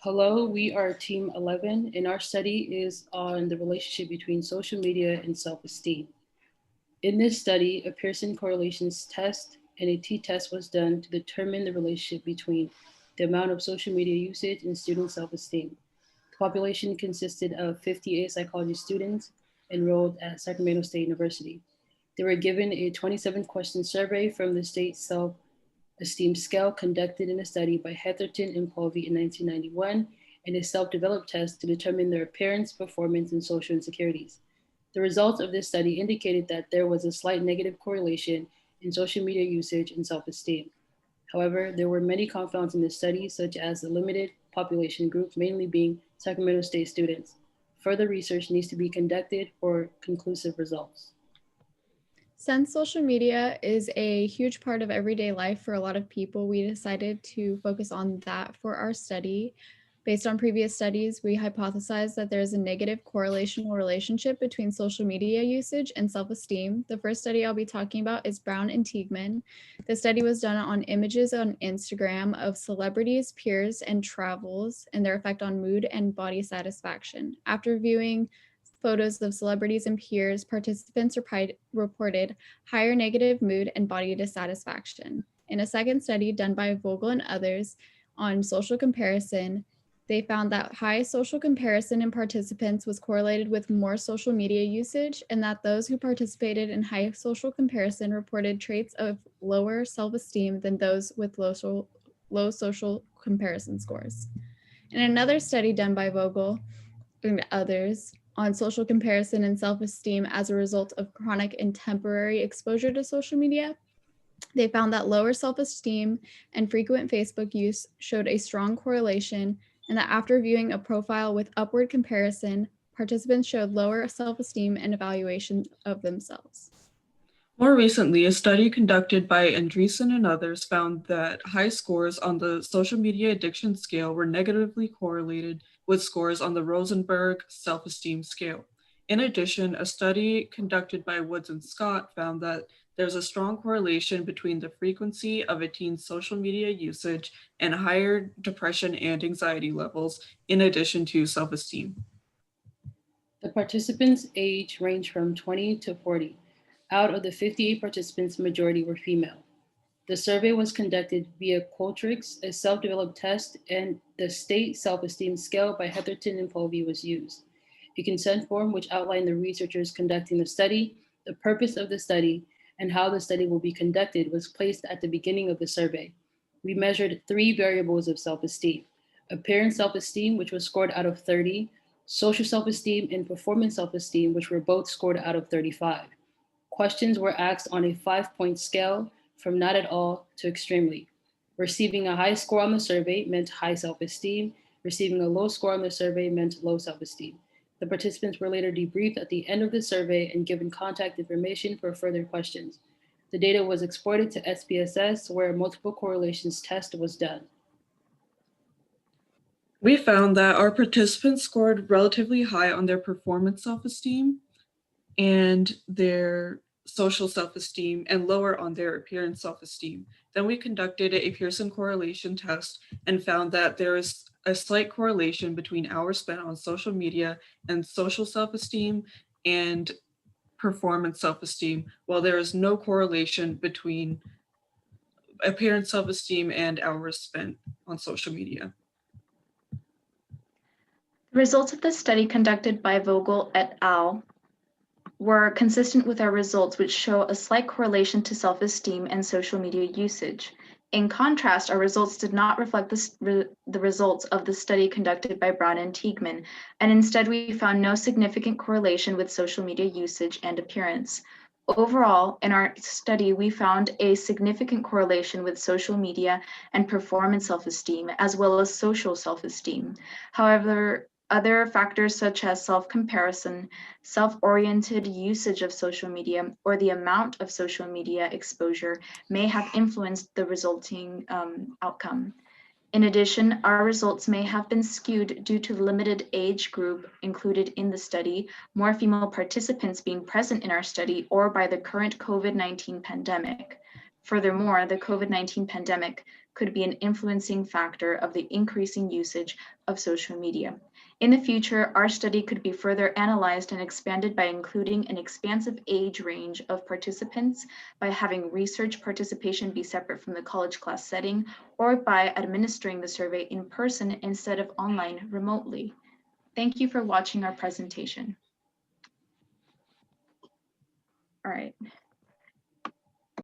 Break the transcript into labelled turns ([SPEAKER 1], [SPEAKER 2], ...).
[SPEAKER 1] Hello, we are Team 11, and our study is on the relationship between social media and self esteem. In this study, a Pearson correlations test and a t test was done to determine the relationship between the amount of social media usage and student self esteem. The population consisted of 58 psychology students enrolled at Sacramento State University. They were given a 27-question survey from the state self esteem scale conducted in a study by Heatherton and Povey in 1991 and a self-developed test to determine their appearance, performance, and social insecurities. The results of this study indicated that there was a slight negative correlation in social media usage and self-esteem. However, there were many confounds in this study, such as a limited population group, mainly being Sacramento State students. Further research needs to be conducted for conclusive results.
[SPEAKER 2] Since social media is a huge part of everyday life for a lot of people, we decided to focus on that for our study. Based on previous studies, we hypothesized that there is a negative correlational relationship between social media usage and self-esteem. The first study I'll be talking about is Brown and Teigman. The study was done on images on Instagram of celebrities, peers, and travels and their effect on mood and body satisfaction. After viewing photos of celebrities and peers, participants reported higher negative mood and body dissatisfaction. In a second study done by Vogel and others on social comparison, they found that high social comparison in participants was correlated with more social media usage, and that those who participated in high social comparison reported traits of lower self-esteem than those with low social comparison scores. In another study done by Vogel and others on social comparison and self-esteem as a result of chronic and temporary exposure to social media, they found that lower self-esteem and frequent Facebook use showed a strong correlation, and that after viewing a profile with upward comparison, participants showed lower self-esteem and evaluation of themselves.
[SPEAKER 3] More recently, a study conducted by Andreessen and others found that high scores on the social media addiction scale were negatively correlated with scores on the Rosenberg self-esteem scale. In addition, a study conducted by Woods and Scott found that there's a strong correlation between the frequency of a teen's social media usage and higher depression and anxiety levels, in addition to self-esteem.
[SPEAKER 1] The participants' age ranged from 20 to 40. Out of the 58 participants, the majority were female. The survey was conducted via Qualtrics, a self-developed test, and the state self-esteem scale by Heatherton and Povey was used. A consent form which outlined the researchers conducting the study, the purpose of the study, and how the study will be conducted was placed at the beginning of the survey. We measured 3 variables of self-esteem: appearance self-esteem, which was scored out of 30, social self-esteem, and performance self-esteem, which were both scored out of 35. Questions were asked on a 5-point scale from not at all to extremely. Receiving a high score on the survey meant high self-esteem. Receiving a low score on the survey meant low self-esteem. The participants were later debriefed at the end of the survey and given contact information for further questions. The data was exported to SPSS, where a multiple correlations test was done.
[SPEAKER 3] We found that our participants scored relatively high on their performance self-esteem and their social self-esteem, and lower on their appearance self-esteem. Then we conducted a Pearson correlation test and found that there is a slight correlation between hours spent on social media and social self-esteem and performance self-esteem, while there is no correlation between appearance self-esteem and hours spent on social media.
[SPEAKER 4] The results of the study conducted by Vogel et al. Were consistent with our results, which show a slight correlation to self-esteem and social media usage. In contrast, our results did not reflect the results of the study conducted by Brown and Teigman, and instead we found no significant correlation with social media usage and appearance. Overall, in our study, we found a significant correlation with social media and performance self-esteem, as well as social self-esteem. However, other factors such as self-comparison, self-oriented usage of social media, or the amount of social media exposure may have influenced the resulting outcome. In addition, our results may have been skewed due to the limited age group included in the study, more female participants being present in our study, or by the current COVID-19 pandemic. Furthermore, the COVID-19 pandemic could be an influencing factor of the increasing usage of social media. In the future, our study could be further analyzed and expanded by including an expansive age range of participants, by having research participation be separate from the college class setting, or by administering the survey in person instead of online remotely. Thank you for watching our presentation. All right.